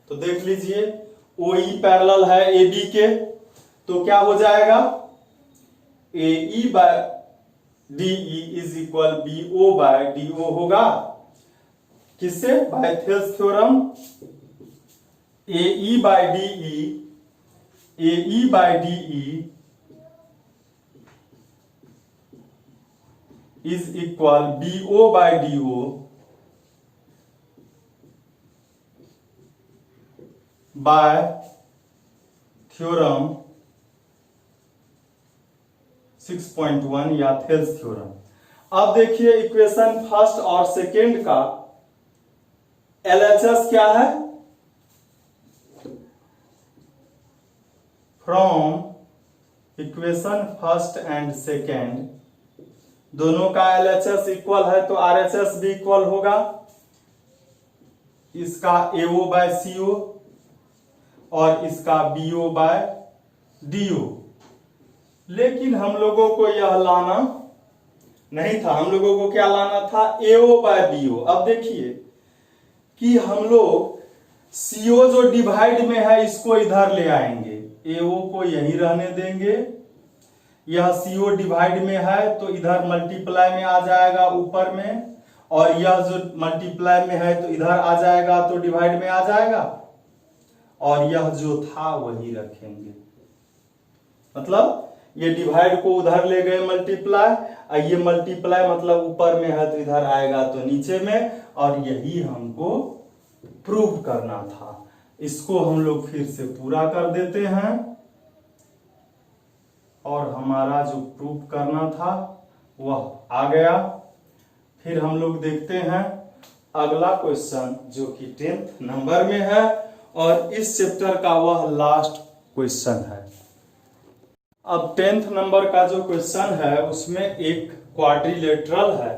तो देख लीजिए OE पैरेलल है AB के, तो क्या हो जाएगा AE by DE is equal BO by DO होगा, किससे, by Thales theorem. AE by DE, AE by DE is equal BO by DO by theorem 6.1 या थेल्स थ्योरम। अब देखिए इक्वेशन फर्स्ट और सेकेंड का LHS क्या है, from equation first and second दोनों का LHS इक्वल है तो RHS भी इक्वल होगा, इसका AO बाय CO और इसका BO बाय DO। लेकिन हम लोगों को यह लाना नहीं था, हम लोगों को क्या लाना था AO बाय BO। अब देखिए कि हम लोग CO जो डिवाइड में है इसको इधर ले आएंगे, AO को यहीं रहने देंगे, यह CO डिवाइड में है तो इधर मल्टीप्लाई में आ जाएगा ऊपर में, और यह जो मल्टीप्लाई में है तो इधर आ जाएगा तो डिवाइड में आ जाएगा, और यह जो था वही रखेंगे। मतलब ये डिवाइड को उधर ले गए मल्टीप्लाई, और ये मल्टीप्लाई मतलब ऊपर में है तो इधर आएगा तो नीचे में, और यही हमको प्रूव करना था। इसको हम लोग फिर से पूरा कर देते हैं, और हमारा जो प्रूव करना था वह आ गया। फिर हम लोग देखते हैं अगला क्वेश्चन जो कि 10th नंबर में है, और इस चैप्टर का वह लास्ट क्वेश्चन है। अब 10th नंबर का जो क्वेश्चन है उसमें एक क्वाड्रिलेटरल है,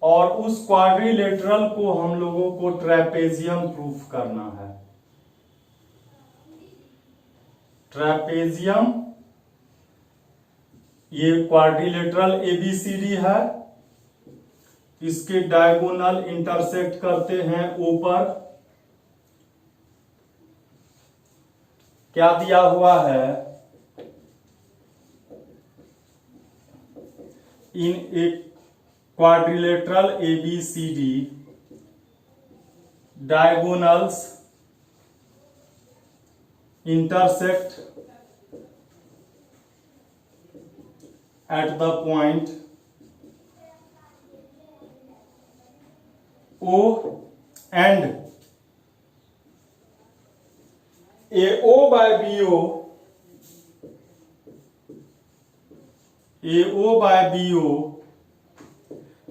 और उस क्वाड्रिलेटरल को हम लोगों को ट्रेपेजियम प्रूफ करना है। ट्रेपेजियम, ये क्वाड्रिलेटरल ABCD है, इसके डायगोनल इंटरसेक्ट करते हैं O पर। क्या दिया हुआ है, इन एक quadrilateral ABCD diagonals intersect at the point O and AO by BO, AO by BO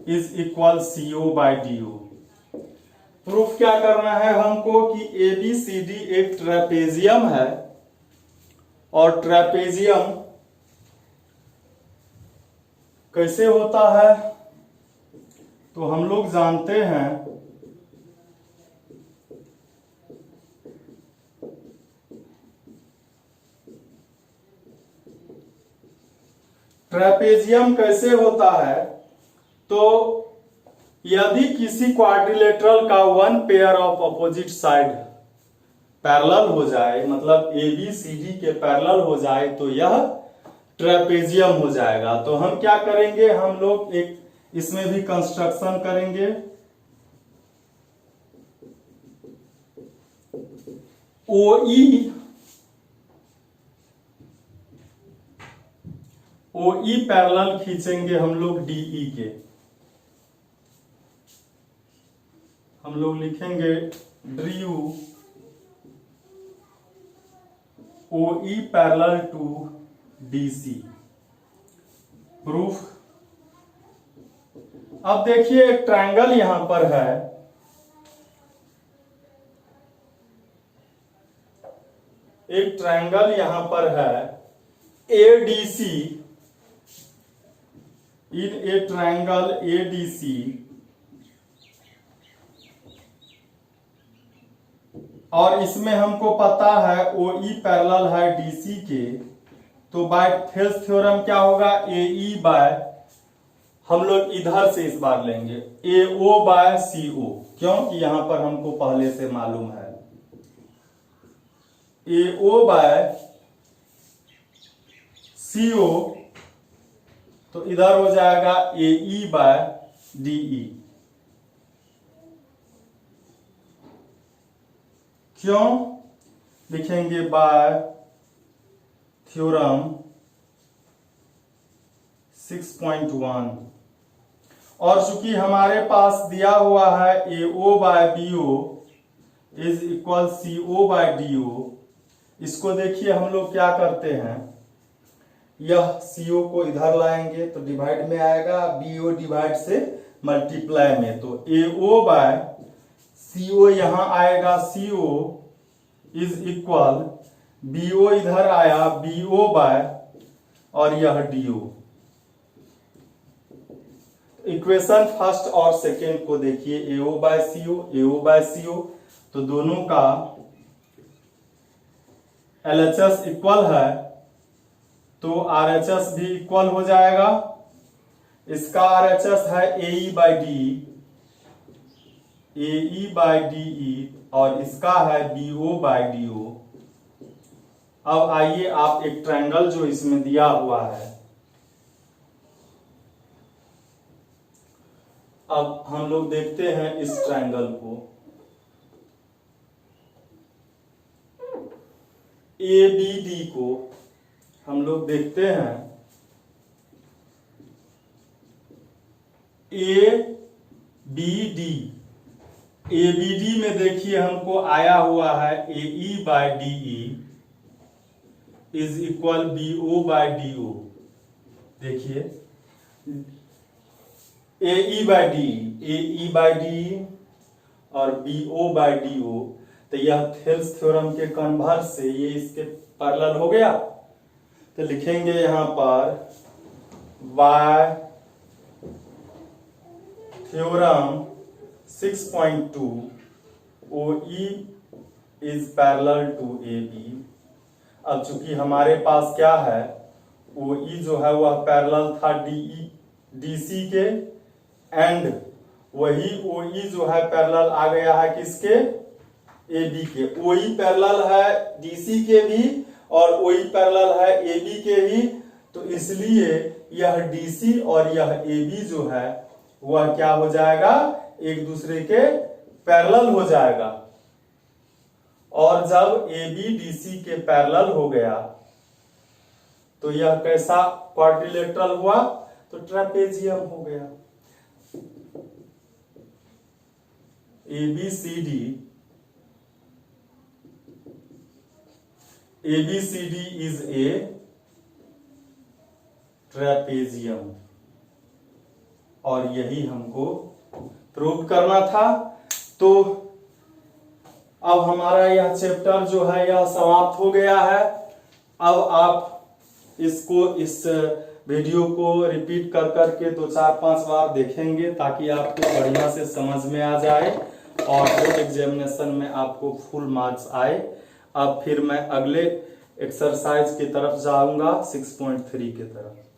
is equal CO by DO। Proof क्या करना है हमको कि ABCD एक ट्रेपेजियम है, और ट्रेपेजियम कैसे होता है तो हम लोग जानते हैं ट्रेपेजियम कैसे होता है, तो यदि किसी क्वाड्रिलेटरल का one pair of opposite side parallel हो जाए, मतलब ABCD के पैरेलल हो जाए, तो यह ट्रेपेजियम हो जाएगा। तो हम क्या करेंगे, हम लोग एक इसमें भी कंस्ट्रक्शन करेंगे। OE पैरेलल खींचेंगे हम लोग DE के, हम लोग लिखेंगे drew OE parallel to BC। Proof. अब देखिए एक ट्रायंगल यहां पर है, एक ट्रायंगल यहां पर है ADC, in a triangle ADC, और इसमें हमको पता है OE पैरेलल है DC के, तो बाय थेल्स थ्योरम क्या होगा, AE बाय, हम लोग इधर से इस बार लेंगे AO बाय CO, क्योंकि यहां पर हमको पहले से मालूम है AO बाय CO, तो इधर हो जाएगा AE बाय DE। क्यों लिखेंगे, बाय थ्योरम 6.1। और चूंकि हमारे पास दिया हुआ है AO by BO is equal CO by DO, इसको देखिए हम लोग क्या करते हैं, यह CO को इधर लाएंगे तो डिवाइड में आएगा, BO डिवाइड से मल्टीप्लाई में, तो AO बाय CO यहां आएगा, CO इज इक्वल BO इधर आया BO बाय, और यह DO। इक्वेशन फर्स्ट और सेकेंड को देखिए, AO by CO, AO by CO, तो दोनों का LHS इक्वल है, तो RHS भी इक्वल हो जाएगा। इसका RHS है AE by DE, AE by DE, और इसका है BO बाय DO। अब आइए आप एक ट्रायंगल जो इसमें दिया हुआ है, अब हम लोग देखते हैं इस ट्रायंगल को, ABD को हम लोग देखते हैं, ABD में देखिए हमको आया हुआ है AE by DE is equal BO by DO। देखिए AE बाय DE और BO बाय DO, तो यह थेल्स थ्योरम के कन्वर्स से ये इसके पैरेलल हो गया, तो लिखेंगे यहां पर by theorem 6.2 OE is parallel to AB। अब चूंकि हमारे पास क्या है, OE जो है वह पैरेलल था DC के, एंड वही OE जो है पैरेलल आ गया है किसके, AB के। OE पैरेलल है DC के भी और OE पैरेलल है AB के भी, तो इसलिए यह DC और यह AB जो है वह क्या हो जाएगा, एक दूसरे के पैरेलल हो जाएगा। और जब AB DC के पैरेलल हो गया तो यह कैसा क्वाड्रिलेटरल हुआ, तो ट्रेपेजियम हो गया। ABCD इज ए ट्रेपेजियम, और यही हमको प्रूव करना था। तो अब हमारा यह चैप्टर जो है यह समाप्त हो गया है। अब आप इसको, इस वीडियो को रिपीट कर करके 2-4-5 बार देखेंगे ताकि आपको बढ़िया से समझ में आ जाए और बोर्ड एग्जामिनेशन में आपको फुल मार्क्स आए। अब फिर मैं अगले एक्सरसाइज की तरफ जाऊंगा 6.3 की तरफ।